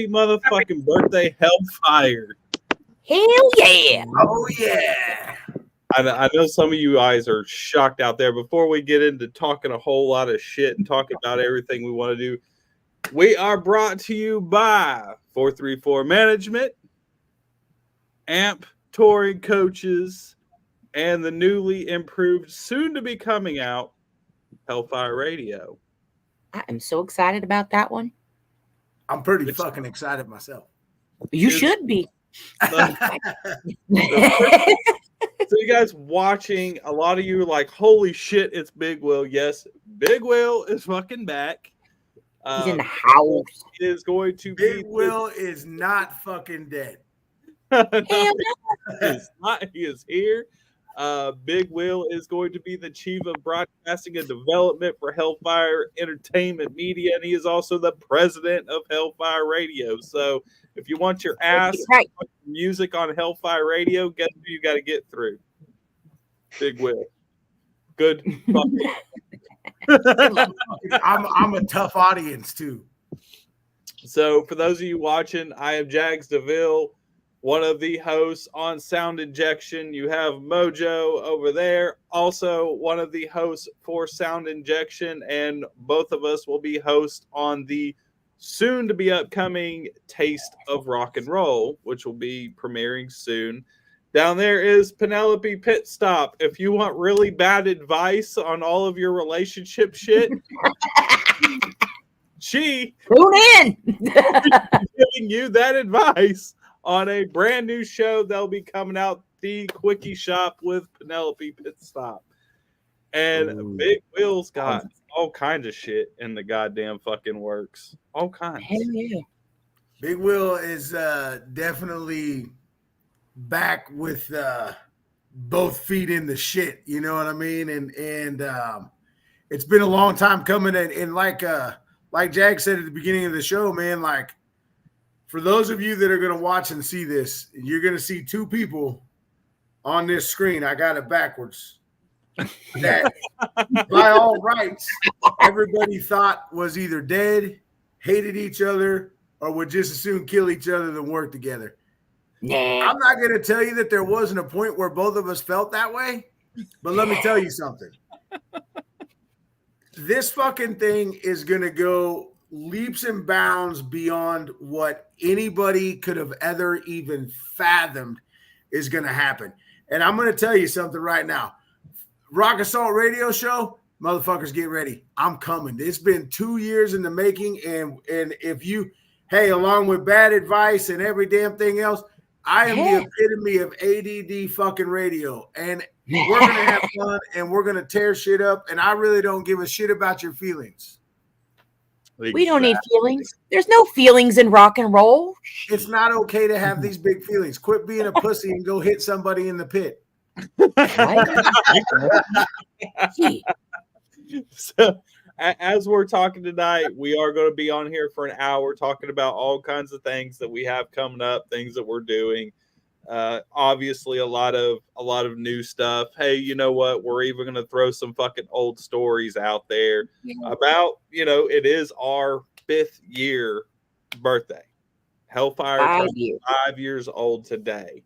happy motherfucking birthday, Hellfire. Hell yeah. Oh, yeah. I know some of you guys are shocked out there. Before we get into talking a whole lot of shit and talking about everything we want to do, we are brought to you by 434 Management, AMP Touring Coaches, and the newly improved, soon to be coming out, Hellfire Radio. I am so excited about that one. I'm pretty fucking excited myself. You should be. So you guys watching, a lot of you are like, holy shit, it's Big Will. Yes, Big Will is fucking back. He's in the house. He is going to Big Will is not fucking dead. Hell no. He is not. He is here. Big Will is going to be the chief of broadcasting and development for Hellfire Entertainment Media, and he is also the president of Hellfire Radio. So if you want your ass music on Hellfire Radio, guess who you got to get through? Big Will. Good. I'm a tough audience too. So for those of you watching, I am Jags DeVille, one of the hosts on Sound Injection. You have Mojo over there, also one of the hosts for Sound Injection, and both of us will be hosts on the soon to be upcoming Taste of Rock and Roll, which will be premiering soon. Down there is Penelope Pitstop. If you want really bad advice on all of your relationship shit, she tune in. giving you that advice on a brand new show that'll be coming out, The Quickie Shop with Penelope Pitstop. And Big Will's got all kinds of shit in the goddamn fucking works. All kinds. Hell yeah. Big Will is definitely back with both feet in the shit. You know what I mean? And it's been a long time coming. And like Jag said at the beginning of the show, man, like, for those of you that are going to watch and see this, you're going to see two people on this screen. I got it backwards. That, by all rights, everybody thought was either dead, hated each other, or would just as soon kill each other than work together. Nah. I'm not going to tell you that there wasn't a point where both of us felt that way, but let me tell you something. This fucking thing is going to go leaps and bounds beyond what anybody could have ever even fathomed is going to happen. And I'm going to tell you something right now. Rock Assault Radio Show, motherfuckers, get ready. I'm coming. It's been 2 years in the making, and if you, hey, along with bad advice and every damn thing else, I am the epitome of ADD fucking radio, and we're going to have fun, and we're going to tear shit up, and I really don't give a shit about your feelings. We don't need feelings. There's no feelings in rock and roll. It's not okay to have these big feelings. Quit being a pussy and go hit somebody in the pit. So, as we're talking tonight, we are going to be on here for an hour talking about all kinds of things that we have coming up, things that we're doing. Obviously, a lot of new stuff. Hey, you know what? We're even going to throw some fucking old stories out there about, it is our 5th year birthday. Hellfire 5 years old today.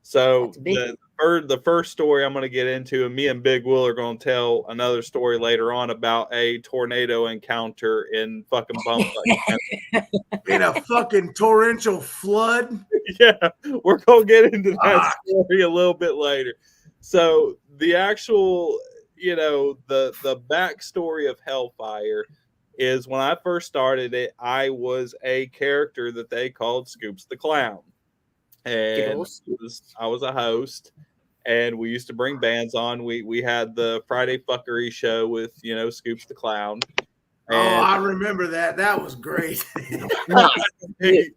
So the first story I'm going to get into, and me and Big Will are going to tell another story later on about a tornado encounter in fucking Bumfuck. In a fucking torrential flood? Yeah, we're going to get into that story a little bit later. So the actual, the backstory of Hellfire is when I first started it, I was a character that they called Scoops the Clown. And I was a host, and we used to bring bands on. We had the Friday Fuckery show with, Scoops the Clown. And I remember that. That was great. The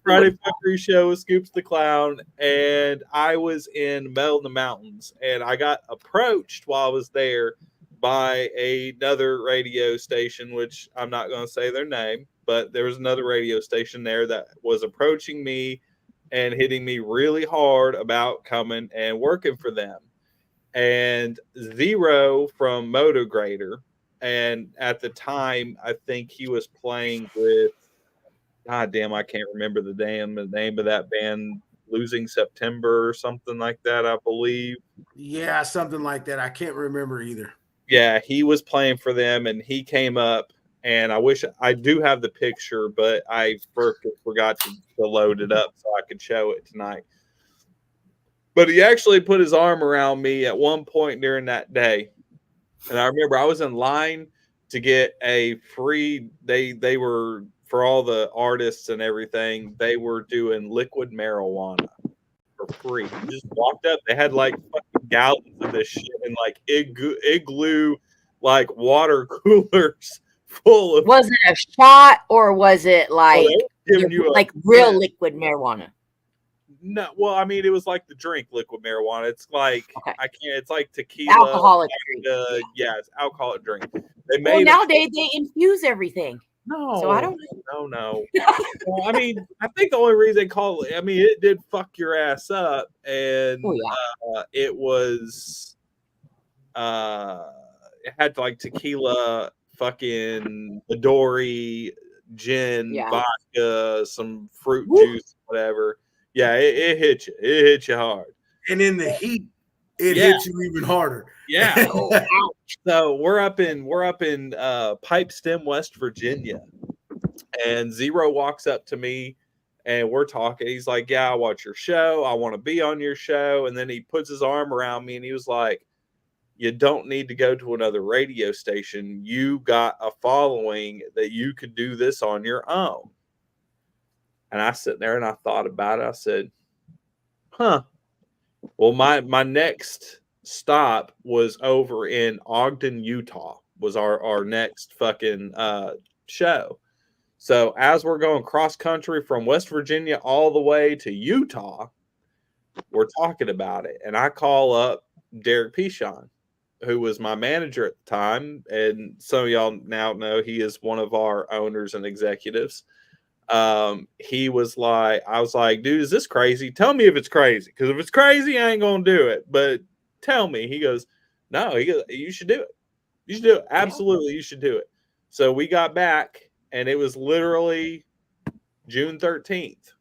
Friday Fuckery show with Scoops the Clown, and I was in Metal in the Mountains, and I got approached while I was there by another radio station, which I'm not going to say their name, but there was another radio station there that was approaching me and hitting me really hard about coming and working for them. And Zero from Motograder and at the time, I think he was playing with. God damn, I can't remember the name of that band. Losing September or something like that, I believe. Yeah, something like that. I can't remember either. Yeah, he was playing for them, and he came up. And I wish I do have the picture, but I forgot to load it up so I could show it tonight. But he actually put his arm around me at one point during that day. And I remember I was in line to get a free, they were, for all the artists and everything, they were doing liquid marijuana for free. You just walked up, they had like fucking gallons of this shit in like igloo like water coolers full of. Was it a shot or was it like giving you real liquid marijuana? No, well, I mean, it was like the drink liquid marijuana. It's like it's like tequila, alcoholic drink. Yeah, it's alcoholic drink. They made nowadays they infuse everything. No, so I don't know. No. Well, I mean, I think the only reason they call it, I mean, it did fuck your ass up, and it was, it had like tequila, fucking Midori, gin, vodka, some fruit juice, whatever. Yeah, it hit you. It hit you hard. And in the heat, it hits you even harder. Yeah. So we're up in Pipestem, West Virginia, and Zero walks up to me, and we're talking. He's like, "Yeah, I watch your show. I want to be on your show." And then he puts his arm around me, and he was like, "You don't need to go to another radio station. You got a following that you could do this on your own." And I sat there and I thought about it. I said, "Huh." Well, my next stop was over in Ogden, Utah. Was our next fucking show. So as we're going cross country from West Virginia all the way to Utah, we're talking about it, and I call up Derek Pichon, who was my manager at the time, and some of y'all now know he is one of our owners and executives. He was like, I was like, "Dude, is this crazy? Tell me if it's crazy, because if it's crazy, I ain't gonna do it. But tell me." He goes, "No." He goes, "You should do it. You should do it. Absolutely, you should do it." So we got back, and it was literally June 13th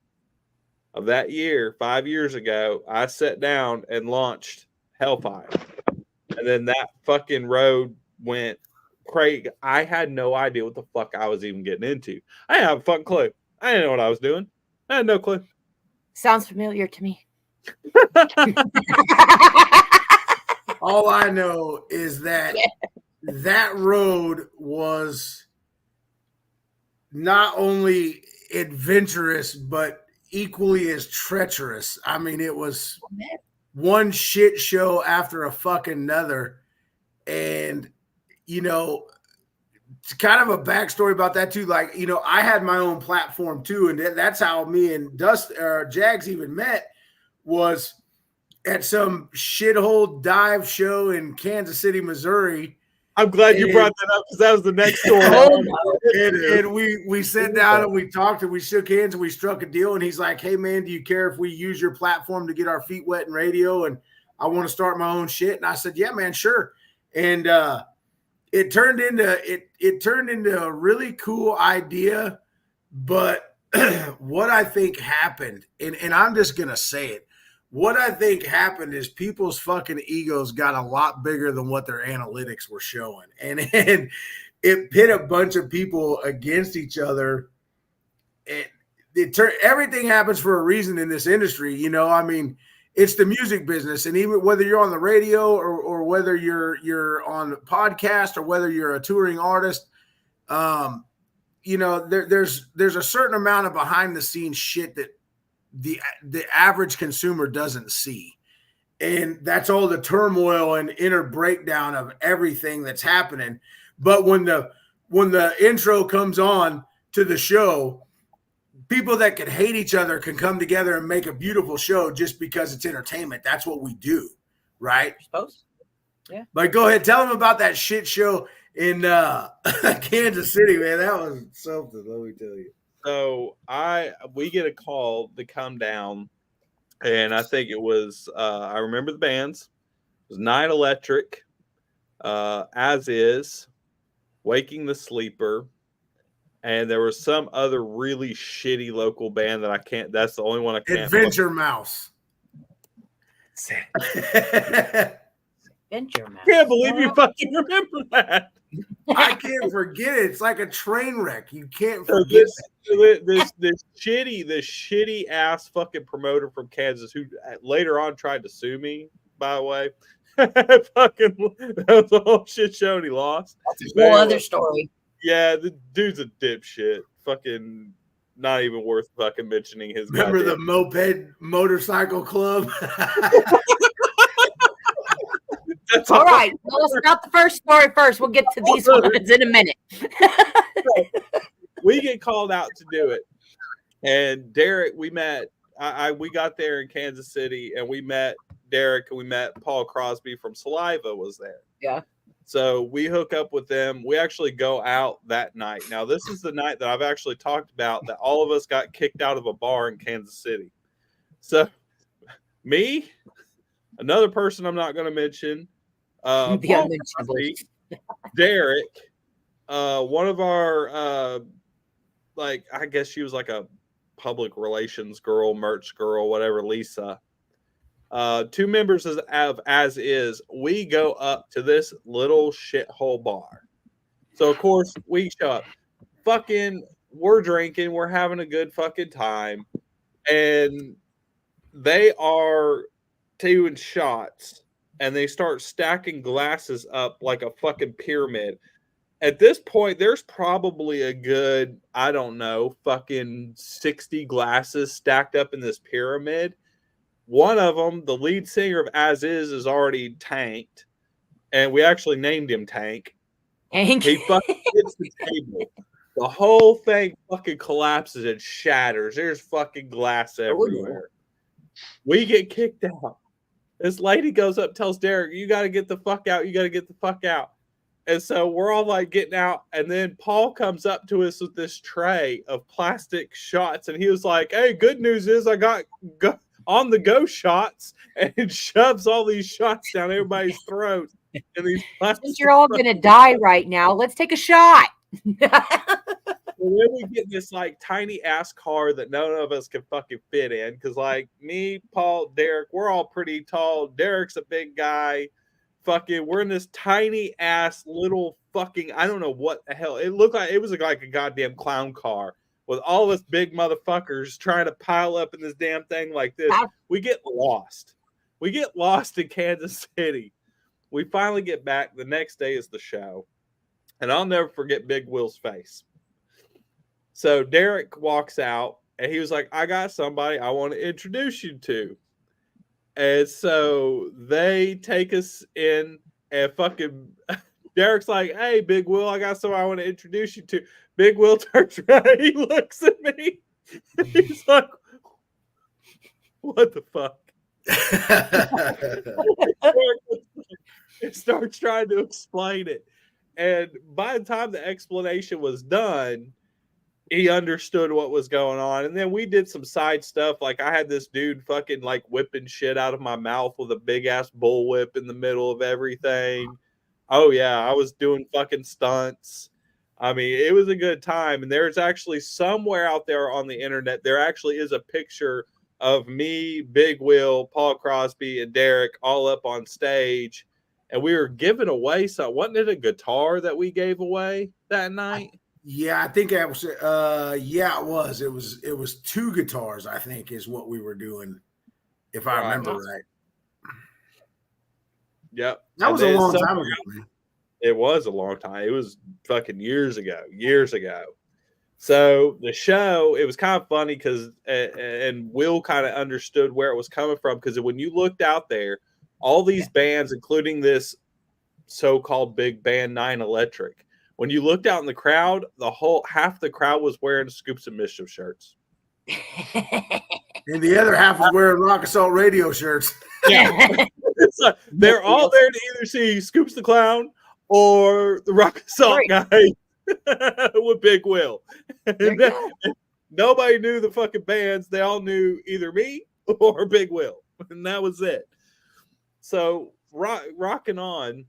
of that year, 5 years ago. I sat down and launched Hellfire, and then that fucking road went. Craig, I had no idea what the fuck I was even getting into. I didn't have a fucking clue. I didn't know what I was doing. I had no clue. Sounds familiar to me. All I know is that that road was not only adventurous, but equally as treacherous. I mean, it was one shit show after a fucking another. And you know, it's kind of a backstory about that too. Like, you know, I had my own platform too, and that's how me and Jags even met, was at some shithole dive show in Kansas City, Missouri. I'm glad you brought that up, because that was the next story. and we sat down and we talked and we shook hands and we struck a deal. And he's like, "Hey man, do you care if we use your platform to get our feet wet in radio? And I want to start my own shit." And I said, "Yeah, man, sure." And it turned into a really cool idea. But what I think happened, and I'm just gonna say it, what I think happened is people's fucking egos got a lot bigger than what their analytics were showing, and it pit a bunch of people against each other. Everything happens for a reason in this industry, you know. I mean, it's the music business, and even whether you're on the radio or whether you're on a podcast or whether you're a touring artist, you know, there's a certain amount of behind the scenes shit that the average consumer doesn't see, and that's all the turmoil and inner breakdown of everything that's happening. But when the intro comes on to the show, people that could hate each other can come together and make a beautiful show just because it's entertainment. That's what we do, right? I suppose. Yeah. But go ahead, tell them about that shit show in Kansas City, man. That was something, let me tell you. So we get a call to come down, and I think it was I remember the bands. It was Night Electric, As Is, Waking the Sleeper, and there was some other really shitty local band that I can't. That's the only one I can't. Adventure Mouse. Adventure Mouse. Can't believe you fucking remember that. I can't forget it. It's like a train wreck. You can't forget this shitty ass fucking promoter from Kansas who later on tried to sue me, by the way. Fucking that was a whole shit show and he lost. That's a whole other story. Yeah, the dude's a dipshit. Fucking not even worth fucking mentioning his. Remember the Moped Motorcycle Club? That's all right. Well, let's stop the first story first. We'll get to these ones in a minute. We get called out to do it, and Derek, we met. We got there in Kansas City, and we met Derek, and we met Paul Crosby from Saliva was there. Yeah. So we hook up with them. We actually go out that night. Now, this is the night that I've actually talked about that all of us got kicked out of a bar in Kansas City. So me, another person I'm not going to mention, Paul Crosby, Derek, one of our, I guess she was like a public relations girl, merch girl, whatever, Lisa. Two members of As Is, we go up to this little shithole bar. So of course we show up. Fucking, we're drinking, we're having a good fucking time, and they are doing shots, and they start stacking glasses up like a fucking pyramid. At this point, there's probably a good, I don't know, fucking 60 glasses stacked up in this pyramid. One of them, the lead singer of As Is already tanked, and we actually named him Tank. He fucking hits the table. The whole thing fucking collapses and shatters. There's fucking glass everywhere. We get kicked out. This lady goes up, tells Derek, "You got to get the fuck out. You got to get the fuck out." And so we're all like getting out, and then Paul comes up to us with this tray of plastic shots, and he was like, "Hey, good news is I got on the go shots," and shoves all these shots down everybody's throat. And these since you're all gonna die right now, let's take a shot. And then we get this like tiny ass car that none of us can fucking fit in, because like me, Paul, Derek, we're all pretty tall. Derek's a big guy. Fucking, we're in this tiny ass little fucking, I don't know what the hell it looked like. It was like a goddamn clown car with all us big motherfuckers trying to pile up in this damn thing like this. We get lost. We get lost in Kansas City. We finally get back. The next day is the show. And I'll never forget Big Will's face. So Derek walks out, and he was like, "I got somebody I want to introduce you to." And so they take us in, and fucking Derek's like, "Hey, Big Will, I got somebody I want to introduce you to." Big Will turns around, he looks at me, and he's like, "What the fuck?" It starts trying to explain it. And by the time the explanation was done, he understood what was going on. And then we did some side stuff. Like I had this dude fucking like whipping shit out of my mouth with a big ass bullwhip in the middle of everything. Oh yeah, I was doing fucking stunts. I mean, it was a good time. And there's actually somewhere out there on the internet, there actually is a picture of me, Big Will, Paul Crosby, and Derek all up on stage. And we were giving away something. Wasn't it a guitar that we gave away that night? Yeah, I think it was. Yeah, it was. It was 2 guitars, I think, is what we were doing, if I remember right. Yep. That was a long time ago, man. It was a long time. It was fucking years ago. So the show, it was kind of funny because, and Will kind of understood where it was coming from, because when you looked out there, all these bands, including this so-called big band 9 Electric, when you looked out in the crowd, half the crowd was wearing Scoops and Mischief shirts. And the other half was wearing Rock Assault Radio shirts. Yeah. So they're all there to either see Scoops the Clown or the Rock Assault guy with Big Will. Nobody knew the fucking bands. They all knew either me or Big Will. And that was it. So rocking on,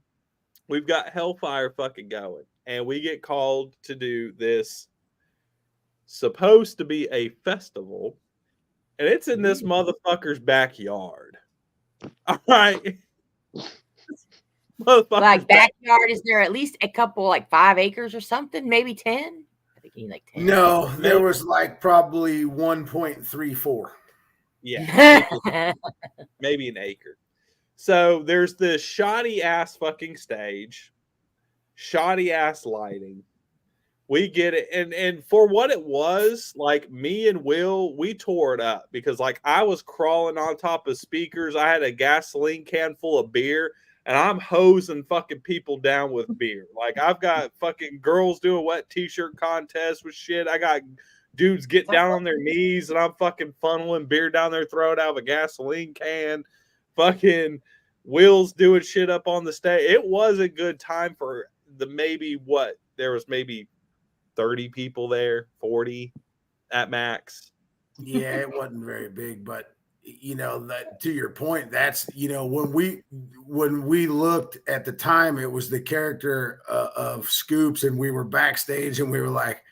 we've got Hellfire fucking going, and we get called to do this supposed to be a festival, and it's in this motherfucker's backyard. All right. Like backyard, is there at least a couple, like 5 acres or something? Maybe 10? I think you need like 10. No, there was like probably 1.34. Yeah. Maybe an acre. So there's this shoddy ass fucking stage, shoddy ass lighting. We get it. And for what it was, like me and Will, we tore it up because like I was crawling on top of speakers. I had a gasoline can full of beer and I'm hosing fucking people down with beer. Like I've got fucking girls doing wet t-shirt contests with shit. I got dudes getting down on their knees and I'm fucking funneling beer down their throat out of a gasoline can. Fucking Will's doing shit up on the stage. It was a good time for the there was maybe 30 people there, 40 at max. Yeah, it wasn't very big, but you know, that to your point, that's, you know, when we looked at the time, it was the character of Scoops, and we were backstage and we were like,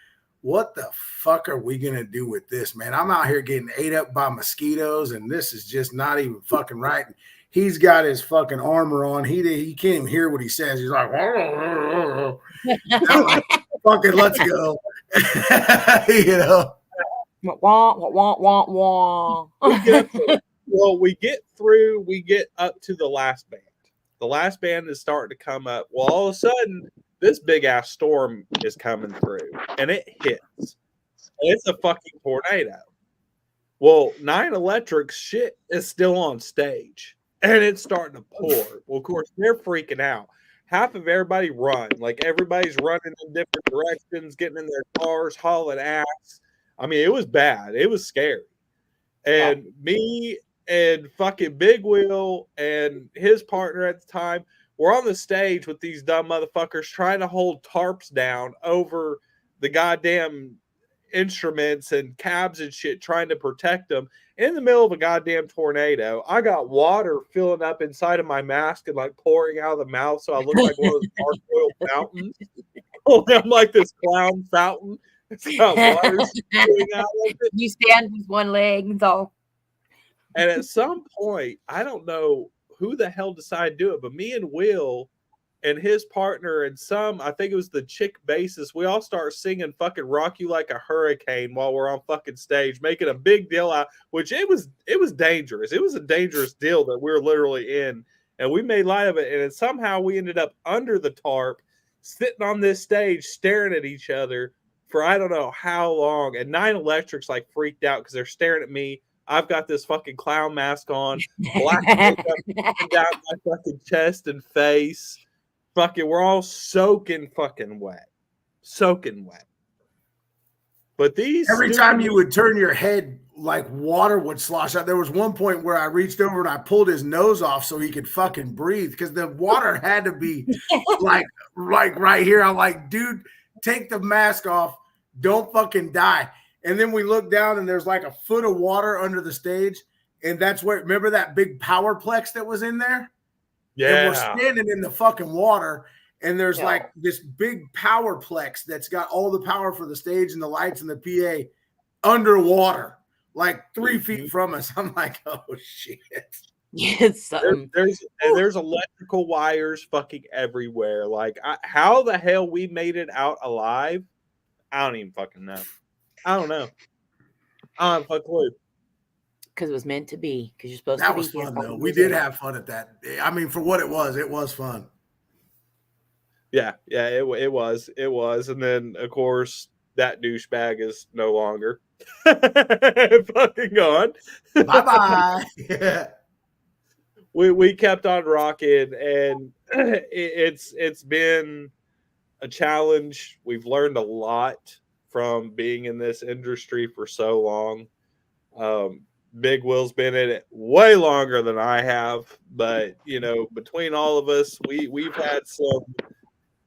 what the fuck are we gonna do with this, man? I'm out here getting ate up by mosquitoes and this is just not even fucking right. He's got his fucking armor on. He can't even hear what he says. He's like, fucking let's go. You know. Wah, wah, wah, wah. We get up to the last band. The last band is starting to come up. Well, all of a sudden, this big ass storm is coming through and it hits. It's a fucking tornado. Well, 9 Electric's shit is still on stage and it's starting to pour. Well, of course, they're freaking out. Half of everybody run. Like everybody's running in different directions, getting in their cars, hauling ass. I mean, it was bad. It was scary. And me and fucking Big Will and his partner at the time were on the stage with these dumb motherfuckers trying to hold tarps down over the goddamn instruments and cabs and shit, trying to protect them in the middle of a goddamn tornado. I got water filling up inside of my mask and like pouring out of the mouth, so I look like one of those gargoyle fountains. I'm like this clown fountain. It's got water spewing out of it. You stand with one leg and all. And at some point, I don't know who the hell decided to do it, but me and Will and his partner and I think it was the chick bassist, we all start singing fucking Rock You Like a Hurricane while we're on fucking stage, making a big deal out, which it was dangerous. It was a dangerous deal that we were literally in, and we made light of it. And somehow we ended up under the tarp, sitting on this stage, staring at each other for I don't know how long. And 9 Electric's like freaked out because they're staring at me. I've got this fucking clown mask on, black makeup down my fucking chest and face. Fucking, we're all soaking wet. But every time you would turn your head, like water would slosh out. There was one point where I reached over and I pulled his nose off so he could fucking breathe because the water had to be like right here. I'm like, dude, take the mask off. Don't fucking die. And then we look down and there's like a foot of water under the stage. And that's where, remember that big powerplex that was in there? Yeah. And we're standing in the fucking water. And there's like this big powerplex that's got all the power for the stage and the lights and the PA underwater, like 3 feet from us. I'm like, oh shit. Yes, there's electrical wires fucking everywhere. Like, how the hell we made it out alive? I don't even fucking know. I don't know. I don't have a clue. Because it was meant to be. Because you're supposed that to be. Was fun though. We did have fun at that. I mean, for what it was fun. Yeah, it was. And then of course that douchebag is no longer fucking gone. Bye bye. We kept on rocking, and it's been a challenge. We've learned a lot from being in this industry for so long. Big Will's been in it way longer than I have, but you know, between all of us, we've had some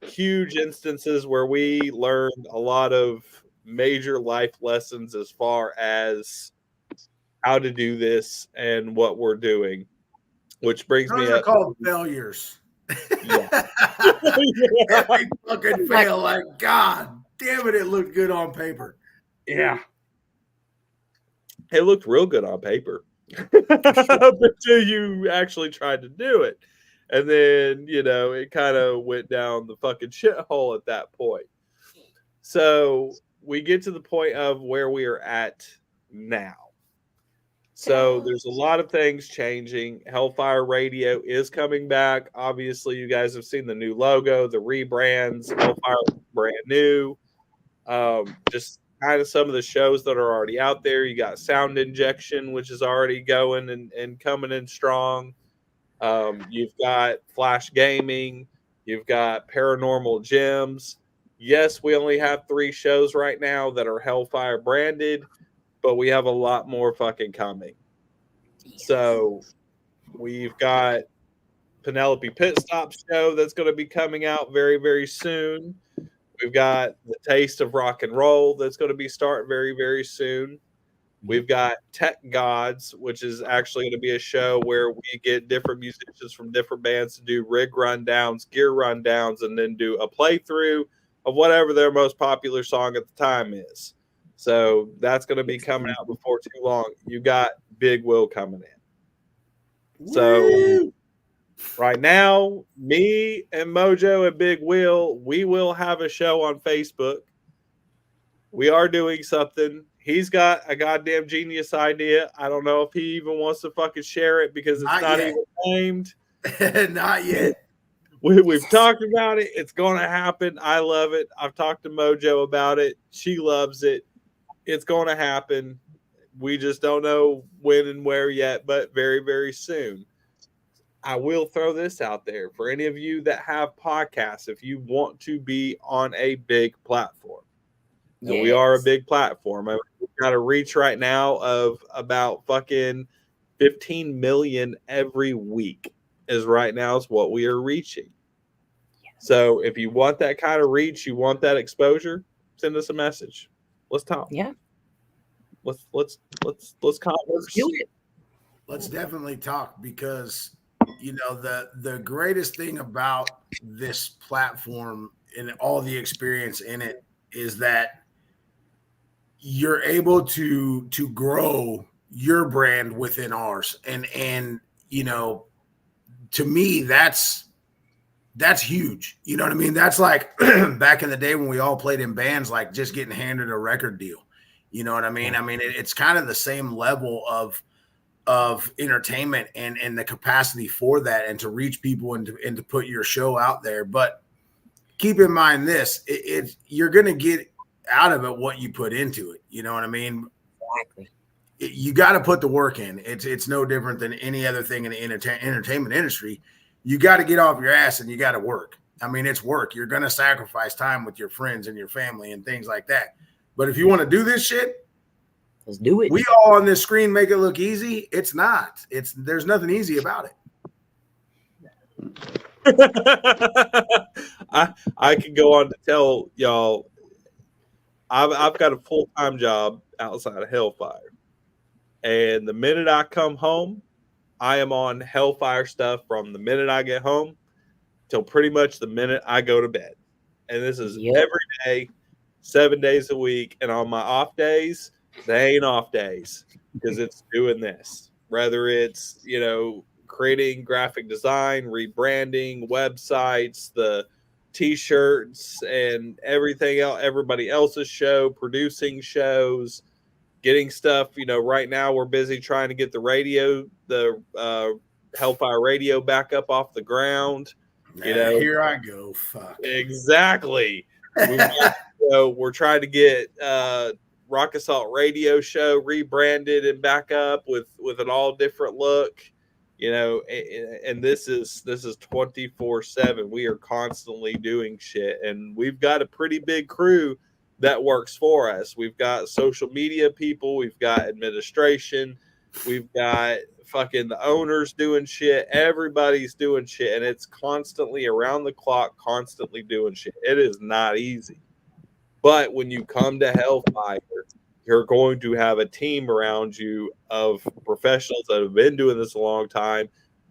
huge instances where we learned a lot of major life lessons as far as how to do this and what we're doing. Which brings me up. Those are called failures. Yeah. Epic fucking fail. Like, God damn it, it looked good on paper. Yeah. It looked real good on paper. Until you actually tried to do it. And then, it kind of went down the fucking shithole at that point. So we get to the point of where we are at now. So there's a lot of things changing. Hellfire Radio is coming back. Obviously, you guys have seen the new logo, the rebrands. Hellfire brand new. Just kind of some of the shows that are already out there. You got Sound Injection, which is already going and coming in strong. You've got Flash Gaming. You've got Paranormal Gems. Yes, we only have 3 shows right now that are Hellfire branded, but we have a lot more fucking coming. So we've got Penelope Pitstop show that's going to be coming out very, very soon. We've got the Taste of Rock and Roll that's going to be starting very, very soon. We've got Tech Gods, which is actually going to be a show where we get different musicians from different bands to do rig rundowns, gear rundowns, and then do a playthrough of whatever their most popular song at the time is. So that's going to be coming out before too long. You got Big Will coming in. So right now, me and Mojo and Big Will, we will have a show on Facebook. We are doing something. He's got a goddamn genius idea. I don't know if he even wants to fucking share it because it's not even named. Not yet. We've talked about it. It's going to happen. I love it. I've talked to Mojo about it. She loves it. It's going to happen. We just don't know when and where yet, but very, very soon. I will throw this out there for any of you that have podcasts. If you want to be on a big platform, and we are a big platform. I mean, we've got a reach right now of about fucking 15 million every week is right now is what we are reaching. So if you want that kind of reach, you want that exposure, send us a message. Let's talk. Yeah. Let's converse. Do it. Let's definitely talk because the greatest thing about this platform and all the experience in it is that you're able to grow your brand within ours. And to me, that's huge. You know what I mean? That's like back in the day when we all played in bands, like just getting handed a record deal. You know what I mean? I mean, it's kind of the same level of entertainment and the capacity for that and to reach people and to put your show out there. But keep in mind this, you're going to get out of it what you put into it. You know what I mean? Exactly. You got to put the work in. It's no different than any other thing in the entertainment industry. You got to get off your ass and you got to work. I mean, it's work. You're going to sacrifice time with your friends and your family and things like that. But if you want to do this shit, let's do it. We all on this screen make it look easy. It's not. There's nothing easy about it. I can go on to tell y'all I've got a full-time job outside of Hellfire. And the minute I come home, I am on Hellfire stuff from the minute I get home till pretty much the minute I go to bed. And this is every day, 7 days a week. And on my off days, they ain't off days because it's doing this. Whether it's, creating graphic design, rebranding, websites, the T-shirts and everything else, everybody else's show, producing shows, getting stuff. Right now we're busy trying to get the Hellfire Radio back up off the ground. Here I go. Fuck. Exactly. We're trying to get Rock Assault Radio Show rebranded and back up with an all different look. And this is 24/7. We are constantly doing shit, and we've got a pretty big crew that works for us. We've got social media people, we've got administration, we've got fucking the owners doing shit. Everybody's doing shit, and it's constantly around the clock, constantly doing shit. It is not easy, but when you come to Hellfire, you're going to have a team around you of professionals that have been doing this a long time,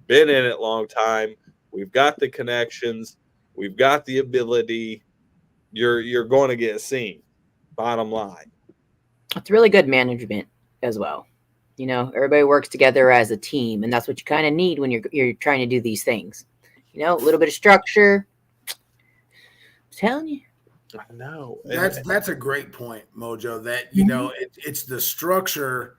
been in it a long time. We've got the connections. We've got the ability. You're going to get seen. Bottom line. It's really good management as well. You know, everybody works together as a team, and that's what you kind of need when you're trying to do these things. You know, a little bit of structure. I'm telling you. I know. That's a great point, Mojo. That, you know, it's the structure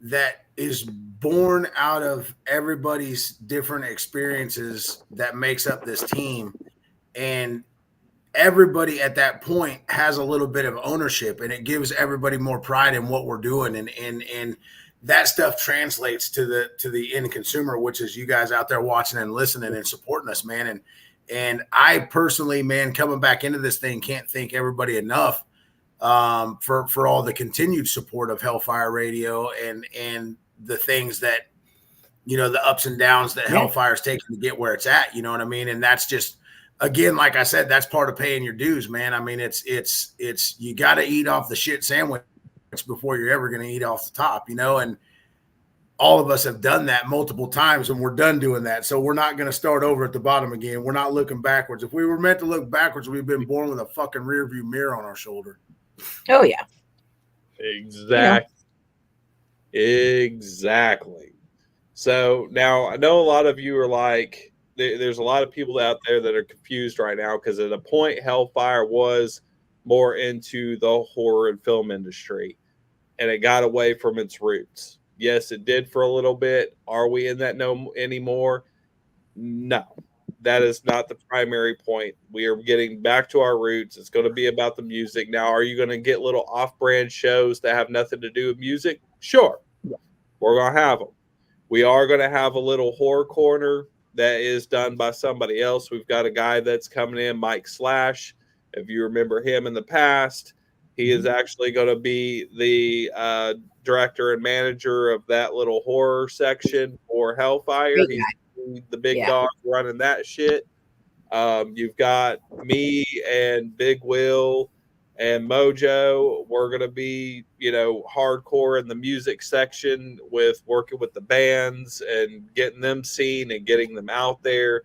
that is born out of everybody's different experiences that makes up this team, and everybody at that point has a little bit of ownership, and it gives everybody more pride in what we're doing, and that stuff translates to the end consumer, which is you guys out there watching and listening and supporting us, man. And I personally, man, coming back into this thing, can't thank everybody enough for all the continued support of Hellfire Radio and the things that, you know, the ups and downs that Hellfire's taken to get where it's at. You know what I mean? And that's just, again, like I said, that's part of paying your dues, man. I mean, it's you got to eat off the shit sandwich before you're ever going to eat off the top, you know, and all of us have done that multiple times, and we're done doing that. So we're not going to start over at the bottom again. We're not looking backwards. If we were meant to look backwards, we've been born with a fucking rear view mirror on our shoulder. Oh yeah. Exactly. Exactly. So now I know a lot of you are like, there's a lot of people out there that are confused right now, because at a point Hellfire was more into the horror and film industry, and it got away from its roots. Yes, it did for a little bit. Are we in that no anymore? No, that is not the primary point. We are getting back to our roots. It's going to be about the music. Now, are you going to get little off-brand shows that have nothing to do with music? Sure. We're going to have them. We are going to have a little horror corner that is done by somebody else. We've got a guy that's coming in, Mike Slash. If you remember him in the past, he is actually going to be the director and manager of that little horror section for Hellfire. He's the big dog running that shit. You've got me and Big Will and Mojo. We're going to be, you know, hardcore in the music section with working with the bands and getting them seen and getting them out there.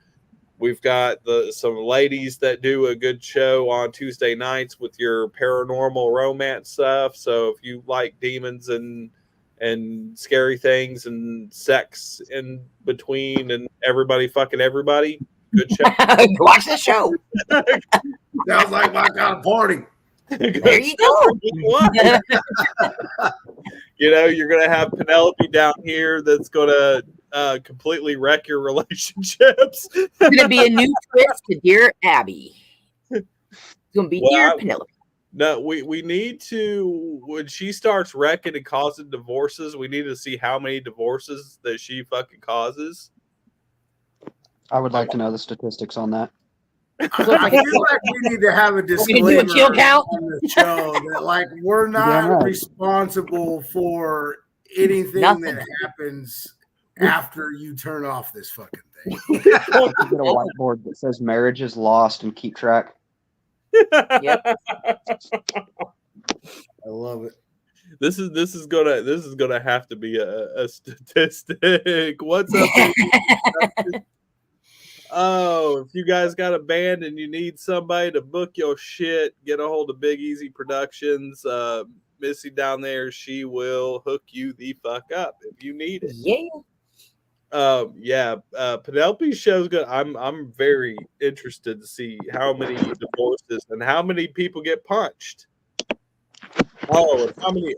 We've got some ladies that do a good show on Tuesday nights with your paranormal romance stuff. So if you like demons and scary things and sex in between and everybody fucking everybody, good show. Watch the show. Sounds like my kind of party. There you go. You know, you're going to have Penelope down here that's going to completely wreck your relationships. It's going to be a new twist to Dear Abby. It's going to be Dear Penelope. No, we need to, when she starts wrecking and causing divorces, we need to see how many divorces that she fucking causes. I would like to know the statistics on that. I feel like we need to have a disclaimer on the show that, like, we're not responsible for anything that happens after you turn off this fucking thing. Get a whiteboard that says marriage is lost and keep track. Yep. I love it. This is gonna have to be a statistic. What's up? Oh, if you guys got a band and you need somebody to book your shit, get a hold of Big Easy Productions. Missy down there, she will hook you the fuck up if you need it. Yeah. Penelope's show's good. I'm very interested to see how many divorces and how many people get punched. Oh, and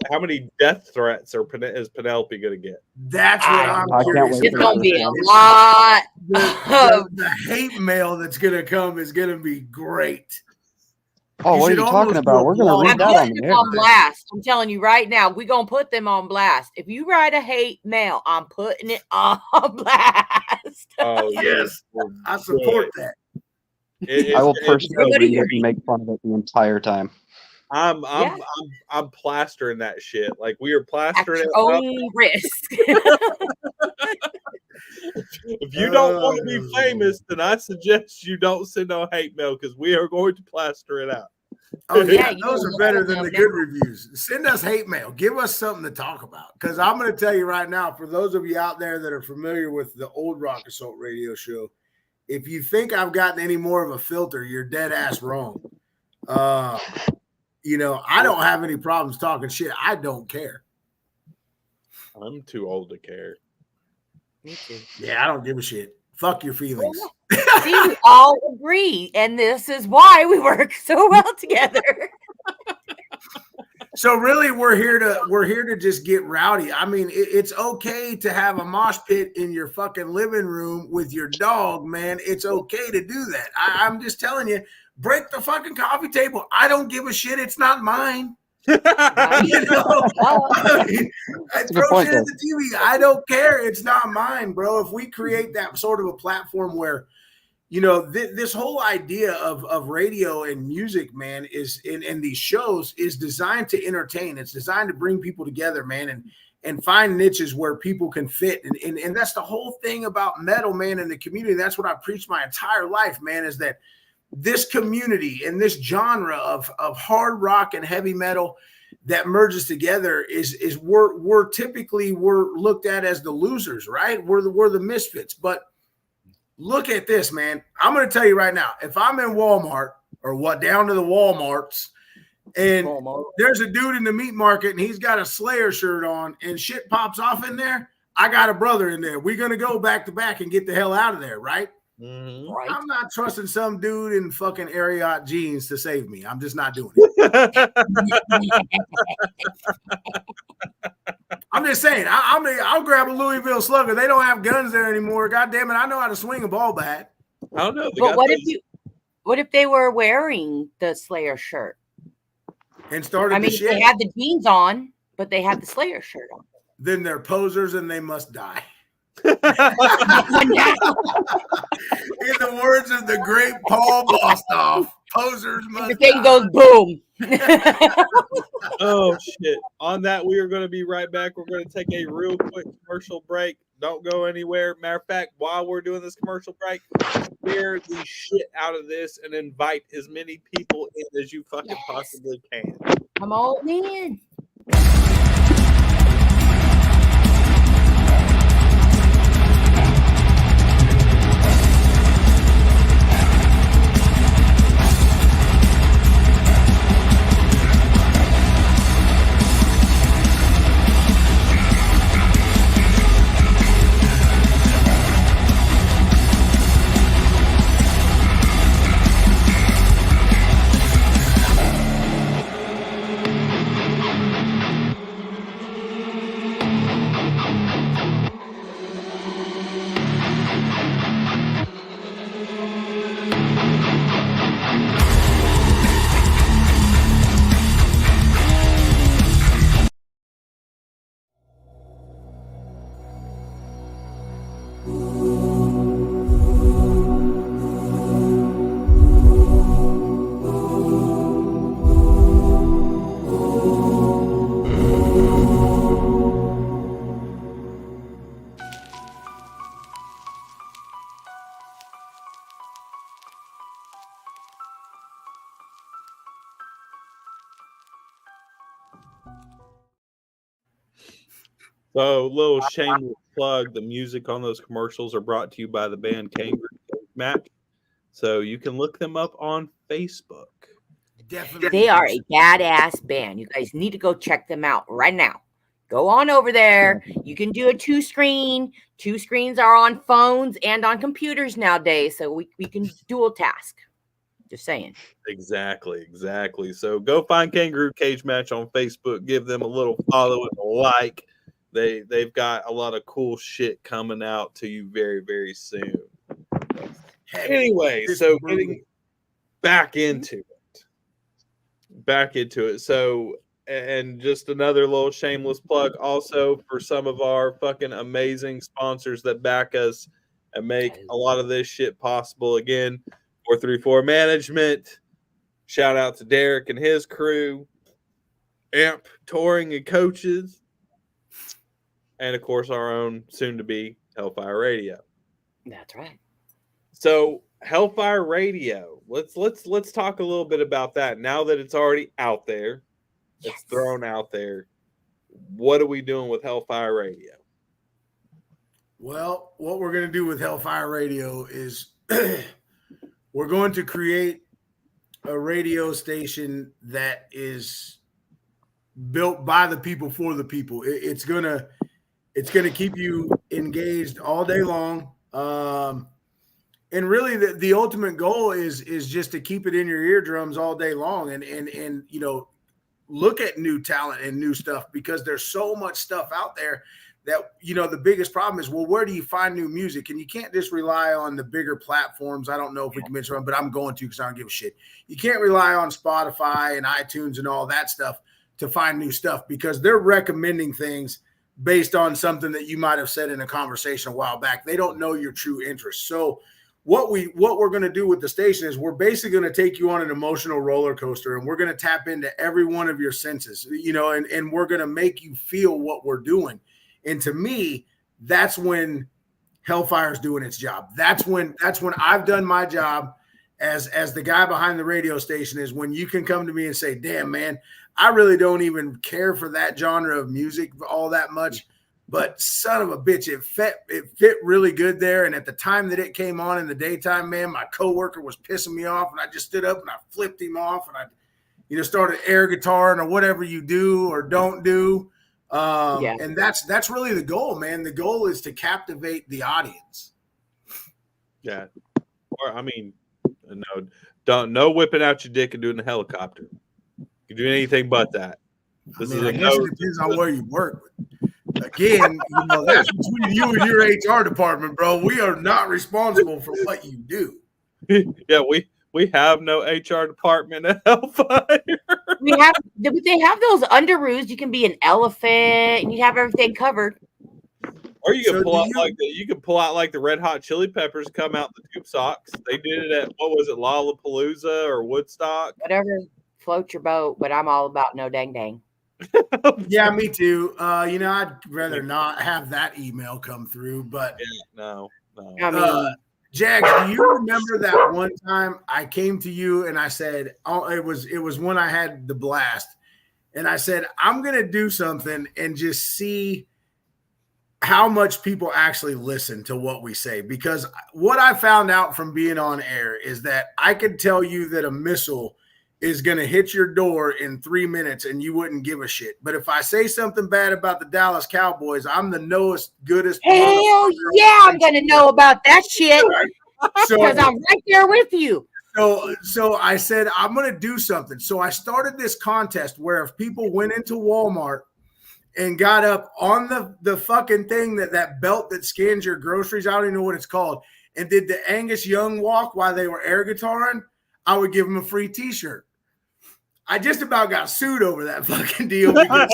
how many death threats is Penelope gonna get? That's what I'm curious. It's gonna be a lot. The hate mail that's gonna come is gonna be great. Oh, what are you talking about? We're gonna read that on the air. On blast. I'm telling you right now, we're gonna put them on blast. If you write a hate mail, I'm putting it on blast. Oh yes, I support that. I will personally read it and make fun of it the entire time. I'm plastering that shit. Like, we are plastering at it your own risk. If you don't want to be famous, then I suggest you don't send no hate mail, because we are going to plaster it out. Oh yeah, those are better than the good reviews. Send us hate mail. Give us something to talk about. Because I'm going to tell you right now, for those of you out there that are familiar with the old Rock Assault radio show, If you think I've gotten any more of a filter, you're dead ass wrong. You know, I don't have any problems talking shit. I don't care. I'm too old to care. Me too. Yeah, I don't give a shit. Fuck your feelings. See, we all agree, and this is why we work so well together. So really, we're here to just get rowdy. I mean, it's okay to have a mosh pit in your fucking living room with your dog, man. It's okay to do that. I'm just telling you, break the fucking coffee table. I don't give a shit. It's not mine. You know? I mean, I throw shit at the TV. I don't care. It's not mine, bro. If we create that sort of a platform where, you know, this whole idea of radio and music, man, is in these shows is designed to entertain. It's designed to bring people together, man, and find niches where people can fit. And that's the whole thing about metal, man, and the community. That's what I preached my entire life, man, is that this community and this genre of hard rock and heavy metal that merges together is we're typically looked at as the losers, right? We're the misfits. But look at this, man. I'm going to tell you right now, if I'm in Walmart or down to the Walmarts and there's a dude in the meat market and he's got a Slayer shirt on and shit pops off in there, I got a brother in there. We're going to go back to back and get the hell out of there, right? Mm-hmm. Right. I'm not trusting some dude in fucking Ariat jeans to save me. I'm just not doing it. I'm just saying, I'll grab a Louisville Slugger. They don't have guns there anymore. God damn it, I know how to swing a ball bat. I don't know. But what if they were wearing the Slayer shirt and started the shit? They had the jeans on, but they had the Slayer shirt on. Then they're posers and they must die. Oh, In the words of the great Paul Bostoff, posers must the thing die. goes boom. Oh shit. On that, we are going to be right back. We're going to take a real quick commercial break. Don't go anywhere. Matter of fact, while we're doing this commercial break, share the shit out of this and invite as many people in as you fucking possibly can. Come on in. So, little shameless plug, the music on those commercials are brought to you by the band Kangaroo Match. So you can look them up on Facebook. Definitely. They are a badass band. You guys need to go check them out right now. Go on over there. You can do a 2-screen. 2 screens are on phones and on computers nowadays, so we can dual task. Just saying. Exactly. So go find Kangaroo Cage Match on Facebook. Give them a little follow and a like. They've got a lot of cool shit coming out to you very, very soon. Anyway, so getting back into it. So, and just another little shameless plug also for some of our fucking amazing sponsors that back us and make a lot of this shit possible. Again, 434 Management. Shout out to Derek and his crew. AMP Touring and Coaches. And of course, our own soon-to-be Hellfire Radio. That's right. So, Hellfire Radio. Let's talk a little bit about that. Now that it's already out there, it's thrown out there. What are we doing with Hellfire Radio? Well, what we're going to do with Hellfire Radio is we're going to create a radio station that is built by the people for the people. It's gonna keep you engaged all day long. And really the ultimate goal is just to keep it in your eardrums all day long and look at new talent and new stuff, because there's so much stuff out there that, the biggest problem is, well, where do you find new music? And you can't just rely on the bigger platforms. I don't know if we can mention them, but I'm going to, because I don't give a shit. You can't rely on Spotify and iTunes and all that stuff to find new stuff, because they're recommending things based on something that you might have said in a conversation a while back. They don't know your true interest. So what we're going to do with the station is we're basically going to take you on an emotional roller coaster, and we're going to tap into every one of your senses, and we're going to make you feel what we're doing. And to me, that's when Hellfire's doing its job. That's when I've done my job as the guy behind the radio station, is when you can come to me and say, damn, man, I really don't even care for that genre of music all that much, but son of a bitch, it fit really good there. And at the time that it came on in the daytime, man, my coworker was pissing me off, and I just stood up and I flipped him off, and I started air guitaring or whatever you do or don't do. And that's really the goal, man. The goal is to captivate the audience. Yeah. Or, I mean, no whipping out your dick and doing the helicopter. You can do anything but that. I guess it depends on where you work. Again, that's between you and your HR department, bro. We are not responsible for what you do. Yeah, we have no HR department at Hellfire. They have those underoos. You can be an elephant and you have everything covered. Or you can pull out like the Red Hot Chili Peppers, come out the tube socks. They did it at, what was it, Lollapalooza or Woodstock? Whatever floats your boat, but I'm all about no dang dang. Yeah, me too. I'd rather not have that email come through, but no. I mean, Jags, do you remember that one time I came to you and I said, it was when I had the blast, and I said, I'm gonna do something and just see how much people actually listen to what we say, because what I found out from being on air is that I could tell you that a missile is going to hit your door in 3 minutes and you wouldn't give a shit. But if I say something bad about the Dallas Cowboys, I'm the knowest, goodest. Hell yeah, I'm going to know about that shit, because I'm right there with you. So I said, I'm going to do something. So I started this contest where if people went into Walmart and got up on the fucking thing, that belt that scans your groceries, I don't even know what it's called, and did the Angus Young walk while they were air guitaring, I would give them a free t-shirt. I just about got sued over that fucking deal. Because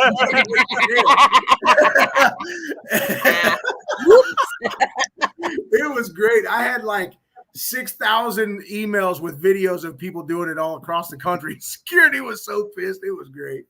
it was great. I had like 6,000 emails with videos of people doing it all across the country. Security was so pissed. It was great.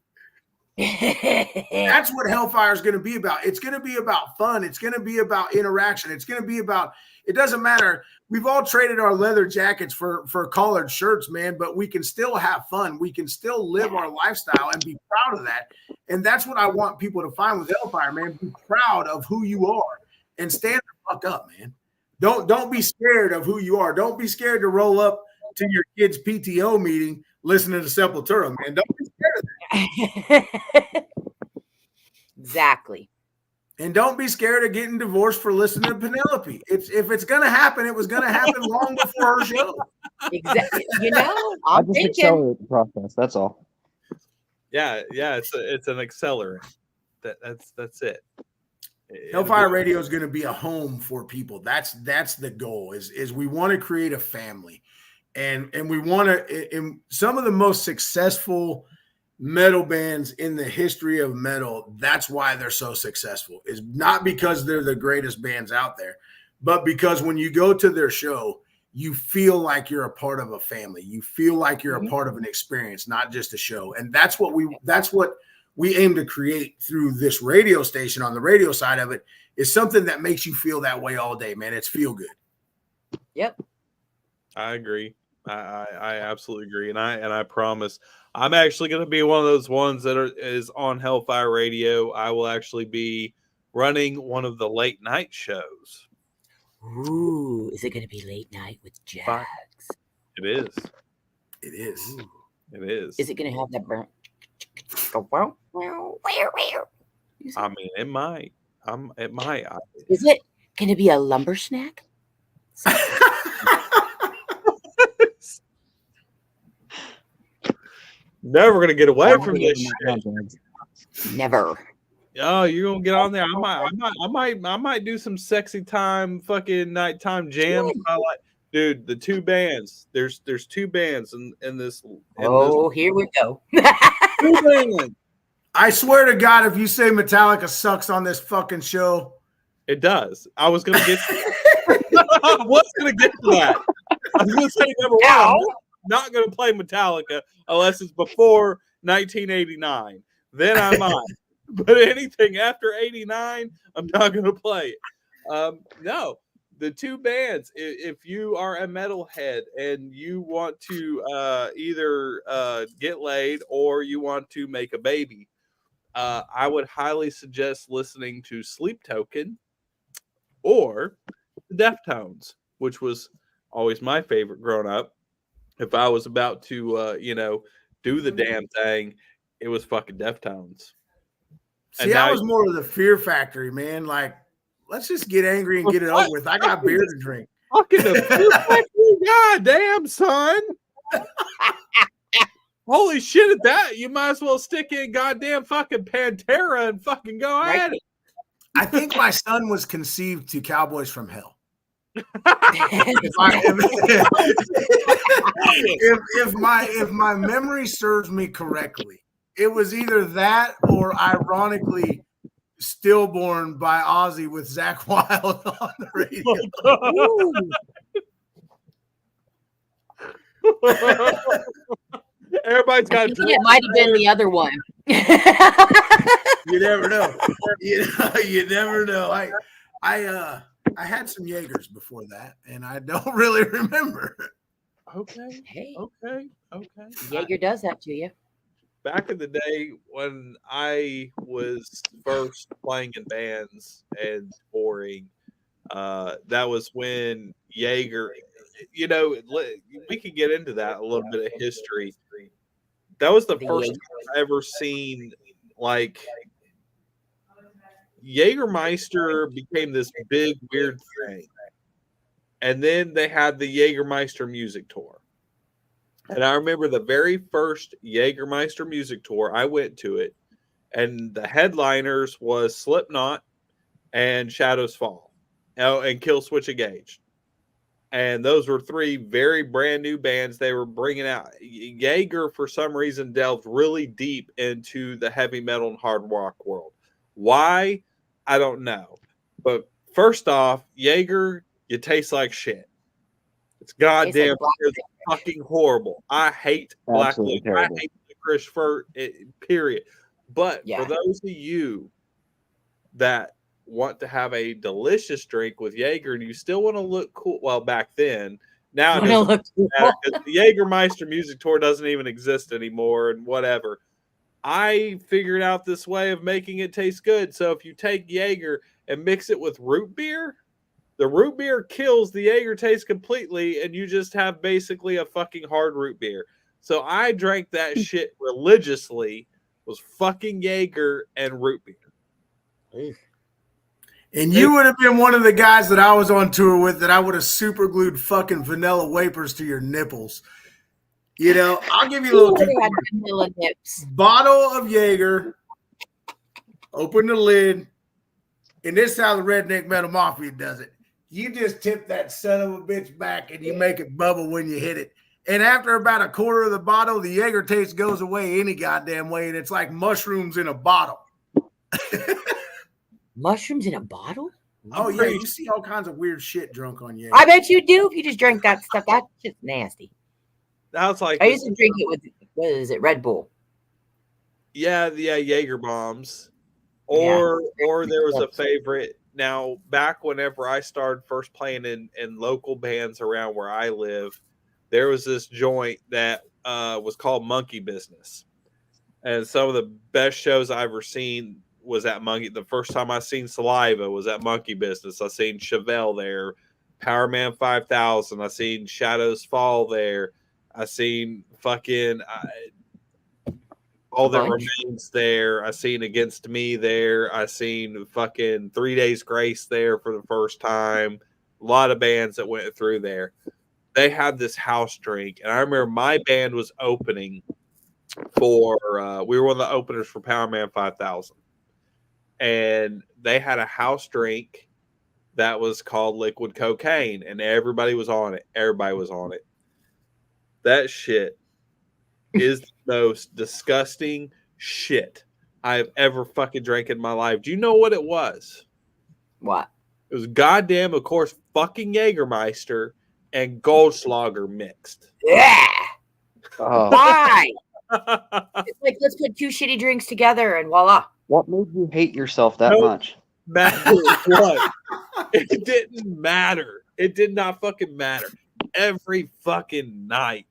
That's what Hellfire is going to be about. It's going to be about fun. It's going to be about interaction. It's going to be about, it doesn't matter. We've all traded our leather jackets for collared shirts, man, but we can still have fun. We can still live our lifestyle and be proud of that. And that's what I want people to find with Hellfire, man. Be proud of who you are and stand the fuck up, man. Don't be scared of who you are. Don't be scared to roll up to your kid's PTO meeting listening to Sepultura, man. Don't be scared of that. Exactly. And don't be scared of getting divorced for listening to Penelope. If it's going to happen, it was going to happen long before her show. Exactly. I just accelerate the process. That's all. Yeah. It's an accelerant. That's it. Hellfire Radio is going to be a home for people. That's the goal. Is we want to create a family, and we want to. In some of the most successful metal bands in the history of metal, that's why they're so successful, is not because they're the greatest bands out there, but because when you go to their show, you feel like you're a part of a family. You feel like you're a part of an experience, not just a show. And that's what we aim to create through this radio station. On the radio side of it is something that makes you feel that way all day, man. It's feel good. Yep. I agree. I absolutely agree. And I promise I'm actually going to be one of those ones that is on Hellfire Radio. I will actually be running one of the late night shows. Ooh, is it going to be late night with Jax? It is. It is. Ooh. It is. Is it going to have that burnt? I mean, it might. It might. Is it going to be a lumber snack? Never gonna get away from this shit. Never. Oh, you're gonna get on there. I might do some sexy time, fucking nighttime jams. I like, dude. The two bands. There's two bands in this. Here we go. Two bands. I swear to God, if you say Metallica sucks on this fucking show, it does. I was gonna get. I was gonna get to that. I was gonna say number one. I'm not gonna play Metallica unless it's before 1989. Then I might. But anything after 89, I'm not going to play it. No, the two bands, if you are a metalhead and you want to either get laid or you want to make a baby, I would highly suggest listening to Sleep Token or the Deftones, which was always my favorite growing up. If I was about to, do the damn thing, it was fucking Deftones. See, I was more of the Fear Factory, man. Like, let's just get angry and get it over with. I got beer to drink. Fucking the Fear Factory, goddamn, son. Holy shit! At that, you might as well stick in goddamn fucking Pantera and fucking go at it. I think my son was conceived to Cowboys from Hell. If my memory serves me correctly, it was either that or, ironically, Stillborn by Ozzy with Zakk Wylde on the radio. Everybody's got a it might have been the other one. You never know. You never know. I had some Jaegers before that, and I don't really remember. Okay. Hey. Okay. Jaeger does that to you. Back in the day when I was first playing in bands and touring, that was when Jaeger, we could get into that a little bit of history. That was the first time I ever seen, like, Jägermeister became this big, weird thing. And then they had the Jägermeister music tour. And I remember the very first Jägermeister music tour, I went to it, and the headliners was Slipknot and Shadows Fall, and Killswitch Engage. And those were three very brand new bands they were bringing out. Jaeger, for some reason, delved really deep into the heavy metal and hard rock world. Why? I don't know. But first off, Jaeger, you taste like shit. It's goddamn fucking horrible. I hate Black Liquor. I hate licorice for period. But for those of you that want to have a delicious drink with Jaeger and you still want to look cool, well, back then, now it doesn't matter because the Jägermeister music tour doesn't even exist anymore and whatever. I figured out this way of making it taste good. So if you take Jaeger and mix it with root beer, the root beer kills the Jaeger taste completely, and you just have basically a fucking hard root beer. So I drank that shit religiously, was fucking Jaeger and root beer. And you would have been one of the guys that I was on tour with that I would have super glued fucking vanilla wafers to your nipples. I'll give you a little vanilla nips. Bottle of Jaeger, open the lid, and this is how the Redneck Metal Mafia does it. You just tip that son of a bitch back and you make it bubble when you hit it. And after about a quarter of the bottle, the Jaeger taste goes away any goddamn way. And it's like mushrooms in a bottle. Mushrooms in a bottle? Oh, yeah. You see all kinds of weird shit drunk on Jaeger. I bet you do if you just drink that stuff. That's just nasty. That's like I used to drink it with, what is it, Red Bull? Yeah, Jaeger bombs. Or there was a favorite. Now, back whenever I started first playing in local bands around where I live, there was this joint that was called Monkey Business. And some of the best shows I've ever seen was at Monkey. The first time I seen Saliva was at Monkey Business. I seen Chevelle there. Power Man 5000. I seen Shadows Fall there. I seen fucking All That Remains there. I seen Against Me there. I seen fucking 3 Days Grace there for the first time. A lot of bands that went through there. They had this house drink, and I remember my band was opening for. We were one of the openers for Power Man 5000, and they had a house drink that was called Liquid Cocaine, and everybody was on it. Everybody was on it. That shit is the most disgusting shit I've ever fucking drank in my life. Do you know what it was? What? It was goddamn, of course, fucking Jägermeister and Goldschlager mixed. Yeah. Oh. Why? It's like, let's put 2 shitty drinks together and voila. What made you hate yourself that much? Matter what? It didn't matter. It did not fucking matter. Every fucking night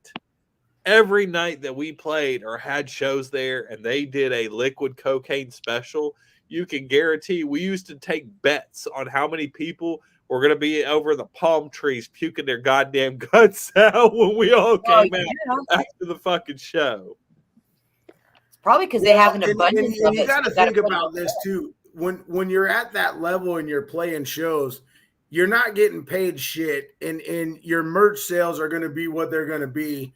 that we played or had shows there and they did a Liquid Cocaine special, you can guarantee we used to take bets on how many people were going to be over the palm trees puking their goddamn guts out when we all came out after the fucking show. It's probably because they have an abundance of it. You got to think about this too. When you're at that level and you're playing shows, you're not getting paid shit, and your merch sales are going to be what they're going to be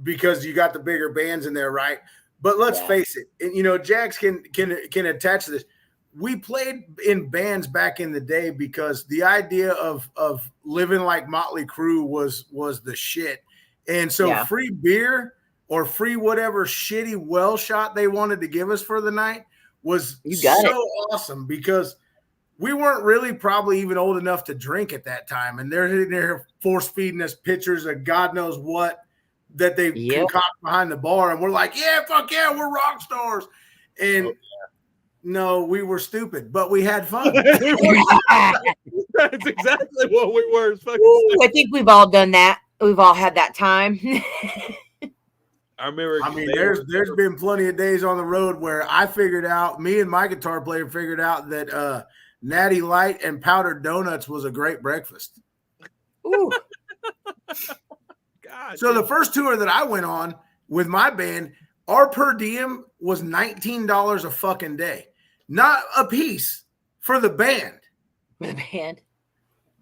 because you got the bigger bands in there, right? But let's face it, and Jax can attach to this. We played in bands back in the day because the idea of living like Motley Crue was the shit, and so free beer or free whatever shitty well shot they wanted to give us for the night was so awesome because we weren't really probably even old enough to drink at that time. And they're force feeding us pictures of God knows what that they concoct behind the bar. And we're like, yeah, fuck yeah, we're rock stars. And no, we were stupid, but we had fun. That's exactly what we were. I think we've all done that. We've all had that time. I remember. I mean, there's been plenty of days on the road where I figured out, me and my guitar player figured out that Natty Light and powdered donuts was a great breakfast. Ooh. God. So the first tour that I went on with my band, our per diem was $19 a fucking day, not a piece for the band. For the band.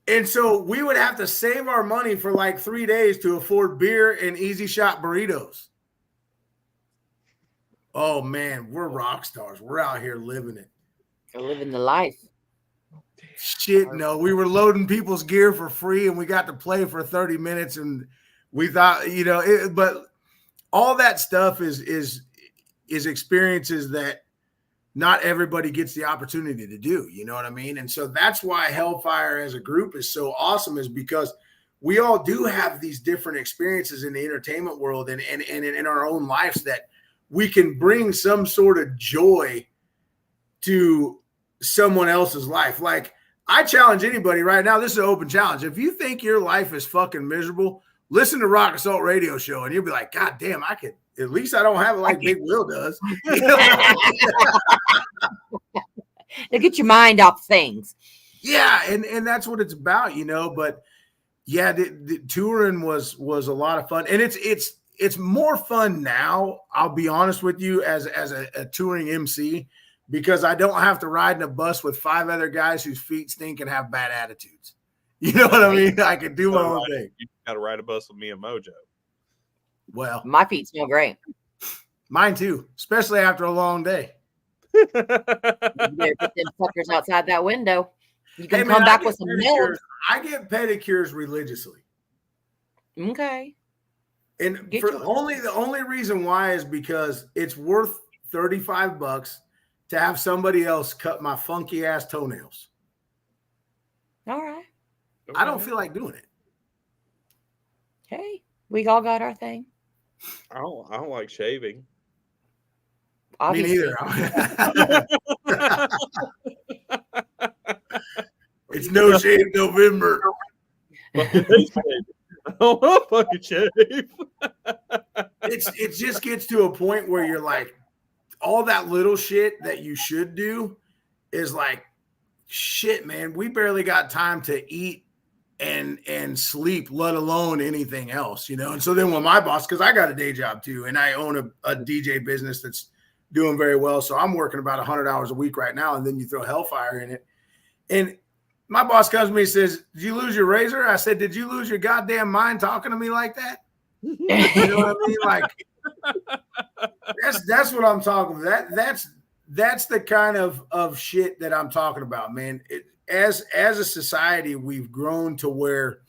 And so we would have to save our money for like 3 days to afford beer and easy shot burritos. Oh man, we're rock stars. We're out here living it. We're living the life. Shit, no. We were loading people's gear for free and we got to play for 30 minutes and we thought, but all that stuff is experiences that not everybody gets the opportunity to do. You know what I mean? And so that's why Hellfire as a group is so awesome, is because we all do have these different experiences in the entertainment world and in our own lives that we can bring some sort of joy to someone else's life. Like, I challenge anybody right now. This is an open challenge. If you think your life is fucking miserable, listen to Rock Assault Radio Show and you'll be like, God damn, I could. At least I don't have it like Big Will does. To get your mind off things. Yeah, and that's what it's about, But yeah, the touring was a lot of fun, and it's more fun now. I'll be honest with you, as a touring MC, because I don't have to ride in a bus with 5 other guys whose feet stink and have bad attitudes. You know what I mean? I can do my own thing. You got to ride a bus with me and Mojo. Well, my feet smell great. Mine too, especially after a long day. You better put them fuckers outside that window. You can come back with some milk. I get pedicures religiously. Okay. And the only reason why is because it's worth $35 to have somebody else cut my funky ass toenails. All right. I don't feel like doing it. Hey, we all got our thing. I don't like shaving. Obviously. Me neither. It's no shave November. I don't want to fucking shave. It just gets to a point where you're like, all that little shit that you should do is like, shit, man, we barely got time to eat and sleep, let alone anything else, And so then when my boss, because I got a day job too, and I own a DJ business that's doing very well. So I'm working about 100 hours a week right now. And then you throw Hellfire in it. And my boss comes to me and says, "Did you lose your razor?" I said, "Did you lose your goddamn mind talking to me like that?" You know what I mean? Like that's what I'm talking about. That's the kind of shit that I'm talking about, man. As a society, we've grown to where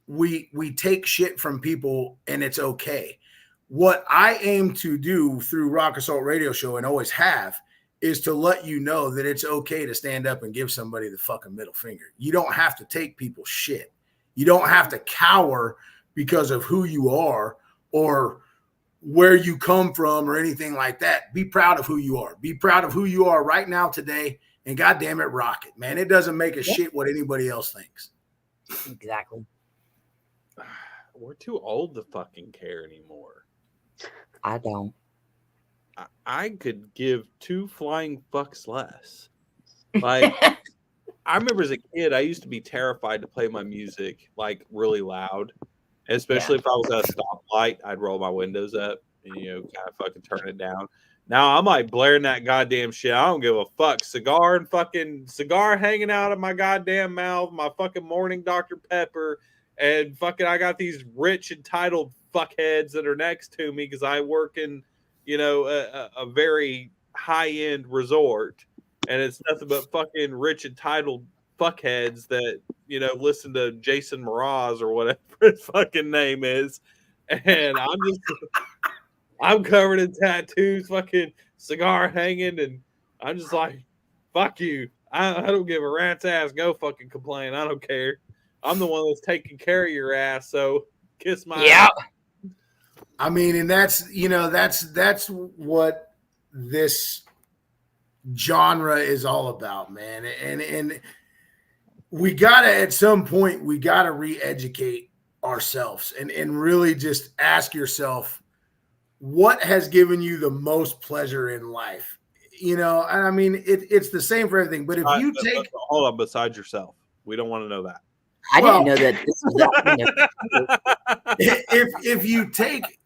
we take shit from people and it's okay. What I aim to do through Rock Assault Radio Show and always have is to let you know that it's okay to stand up and give somebody the fucking middle finger. You don't have to take people's shit. You don't have to cower because of who you are or where you come from or anything like that. Be proud of who you are. Be proud of who you are right now today. And goddamn it, rock it, man. It doesn't make a shit what anybody else thinks. Exactly. We're too old to fucking care anymore. I don't. I could give 2 flying fucks less. Like, I remember as a kid, I used to be terrified to play my music like really loud, especially if I was at a stoplight. I'd roll my windows up and kind of fucking turn it down. Now I'm like blaring that goddamn shit. I don't give a fuck. Cigar hanging out of my goddamn mouth. My fucking morning Dr. Pepper, and fucking I got these rich entitled fuckheads that are next to me because I work in a very high end resort, and it's nothing but fucking rich entitled fuckheads that listen to Jason Mraz or whatever his fucking name is, and I'm covered in tattoos, fucking cigar hanging, and I'm just like, fuck you. I don't give a rat's ass. Go fucking complain. I don't care. I'm the one that's taking care of your ass, so kiss my ass. I mean, and that's what this genre is all about, man. And we gotta, at some point, re-educate ourselves and really just ask yourself, what has given you the most pleasure in life? And I mean, it's the same for everything. But if you take hold on, besides yourself, we don't want to know that. I didn't know that this was that.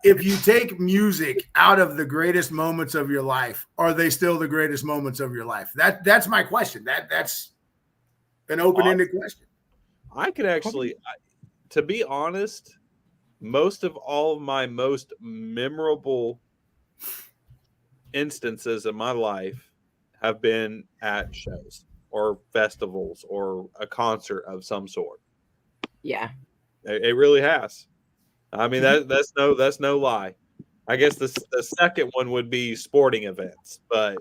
If you take music out of the greatest moments of your life, are they still the greatest moments of your life? That's my question. That's an open-ended question. I could actually, to be honest, most of all of my most memorable instances in my life have been at shows or festivals or a concert of some sort. Yeah, it really has. I mean, that's no lie. I guess the second one would be sporting events, but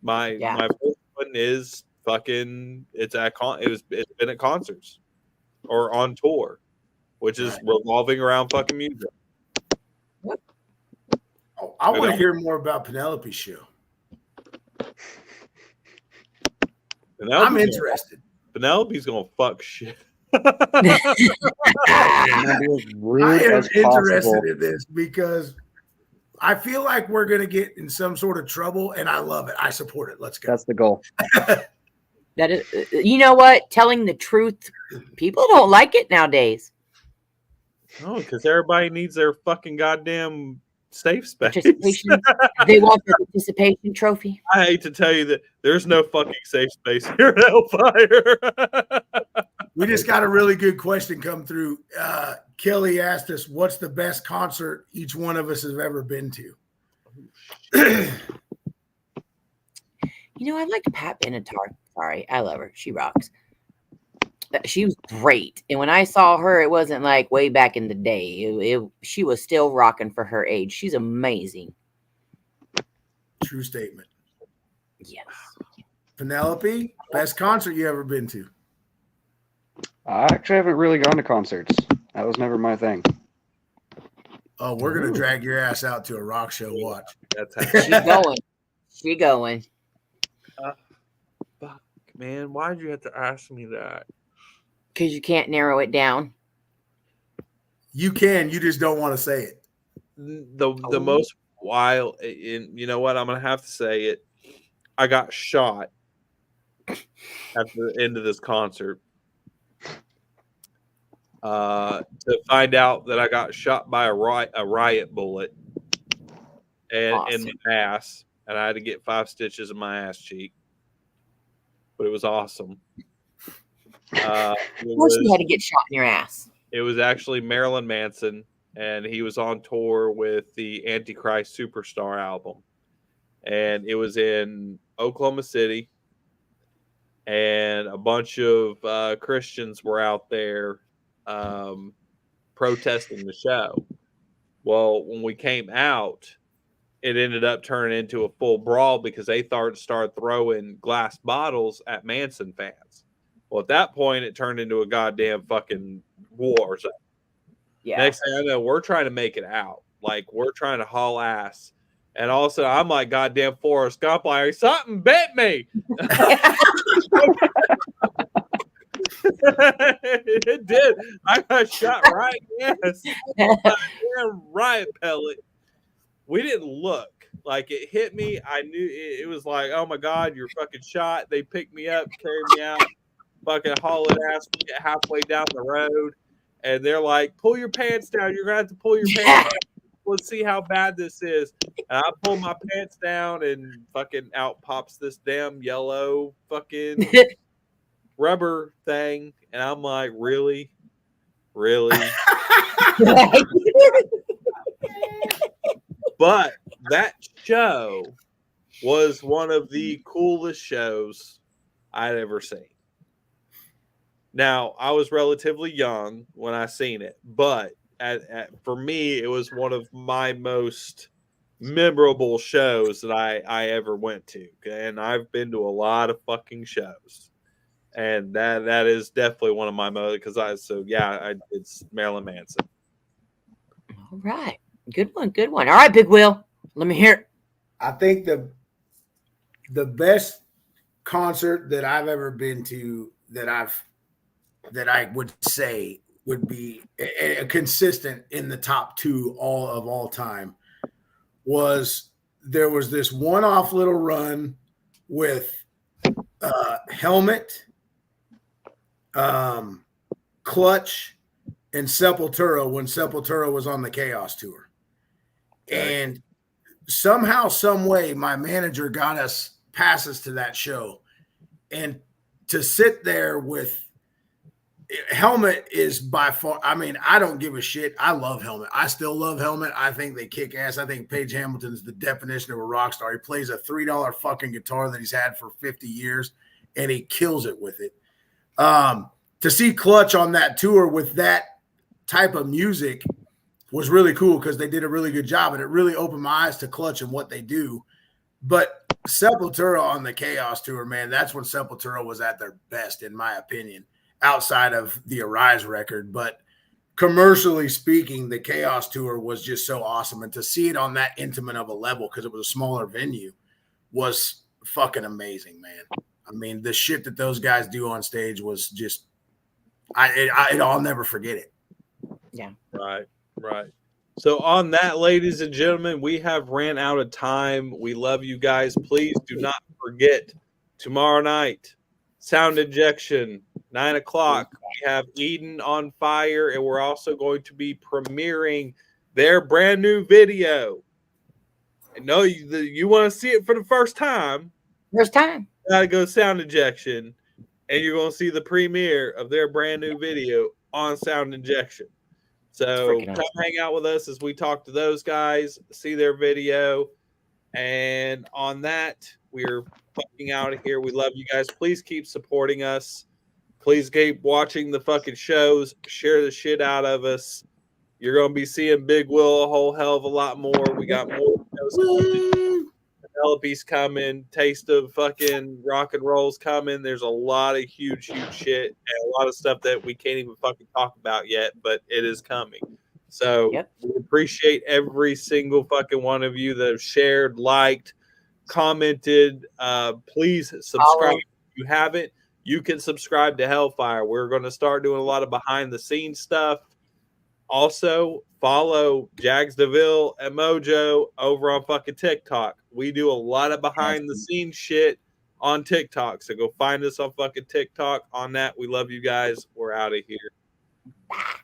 my first one is fucking. It's been at concerts or on tour, which is revolving around fucking music. Oh, I want to hear more about Penelope's show. I'm interested. Penelope's gonna fuck shit. I am interested in this because I feel like we're going to get in some sort of trouble, and I love it. I support it. Let's go. That's the goal. That is, you know what? Telling the truth, people don't like it nowadays. No, because everybody needs their fucking goddamn safe space. They want the participation trophy. I hate to tell you that there's no fucking safe space here at Hellfire. We just got a really good question come through. Kelly asked us, what's the best concert each one of us has ever been to? I liked Pat Benatar. Sorry, I love her. She rocks. She was great. And when I saw her, it wasn't like way back in the day. She was still rocking for her age. She's amazing. True statement. Yes. Penelope, best concert you ever been to? I actually haven't really gone to concerts. That was never my thing. Oh, we're going to drag your ass out to a rock show watch. She going. Fuck, man. Why'd you have to ask me that? Because you can't narrow it down. You can. You just don't want to say it. The most wild, and you know what? I'm going to have to say it. I got shot at the end of this concert. to find out that I got shot by a riot bullet and in my ass, and I had to get 5 stitches in my ass cheek. But it was awesome. Of course, you had to get shot in your ass. It was actually Marilyn Manson, and he was on tour with the Antichrist Superstar album, and it was in Oklahoma City, and a bunch of Christians were out there protesting the show. Well, when we came out, it ended up turning into a full brawl because they started throwing glass bottles at Manson fans. Well, at that point, it turned into a goddamn fucking war. So Yeah. next thing I know, we're trying to make it out. Like, we're trying to haul ass. And also, I'm like goddamn Forrest Gump, like, something bit me. It did. I got shot right in the ass. Riot pellet. We didn't look. Like, it hit me. I knew it was like, oh my God, you're fucking shot. They picked me up, carried me out, fucking haul it ass. We get halfway down the road, and they're like, pull your pants down. You're going to have to pull your pants down. Let's see how bad this is. And I pull my pants down, and fucking out pops this damn yellow fucking rubber thing. And I'm like, really? Really? But that show was one of the coolest shows I'd ever seen. Now, I was relatively young when I seen it, but for me, it was one of my most memorable shows that I ever went to. And I've been to a lot of fucking shows. And that is definitely one of my most, it's Marilyn Manson. All right. Good one. All right, Big Will. Let me hear it. I think the best concert that I've ever been to that I would say would be a consistent in the top 2 all time was there was this one-off little run with Helmet, Clutch, and Sepultura when Sepultura was on the Chaos Tour. And somehow, some way, my manager got us passes to that show. And to sit there with Helmet is by far, I mean, I don't give a shit. I love Helmet. I still love Helmet. I think they kick ass. I think Page Hamilton is the definition of a rock star. He plays a $3 fucking guitar that he's had for 50 years, and he kills it with it. To see Clutch on that tour with that type of music was really cool because they did a really good job, and it really opened my eyes to Clutch and what they do. But Sepultura on the Chaos Tour, man, that's when Sepultura was at their best, in my opinion, outside of the Arise record. But commercially speaking, the Chaos Tour was just so awesome. And to see it on that intimate of a level, because it was a smaller venue, was fucking amazing, man. I mean, the shit that those guys do on stage was just, I'll never forget it. Yeah. Right. So on that, ladies and gentlemen, we have ran out of time. We love you guys. Please do not forget, tomorrow night, Sound Injection, 9 o'clock. We have Eden on Fire, and we're also going to be premiering their brand new video. I know you want to see it for the first time. First time. You gotta go Sound Injection, and you're going to see the premiere of their brand new video on Sound Injection. So come hang out with us as we talk to those guys, see their video. And on that, we're fucking out of here. We love you guys. Please keep supporting us. Please keep watching the fucking shows. Share the shit out of us. You're going to be seeing Big Will a whole hell of a lot more. We got more shows coming. Penelope's coming. Taste of fucking rock and roll's coming. There's a lot of huge shit and a lot of stuff that we can't even fucking talk about yet, but it is coming. So we appreciate every single fucking one of you that have shared, liked, commented. Please subscribe if you haven't. You can subscribe to Hellfire. We're going to start doing a lot of behind the scenes stuff. Also, follow Jags DeVille and Mojo over on fucking TikTok. We do a lot of behind the scenes shit on TikTok. So go find us on fucking TikTok. On that, we love you guys. We're out of here. Ah.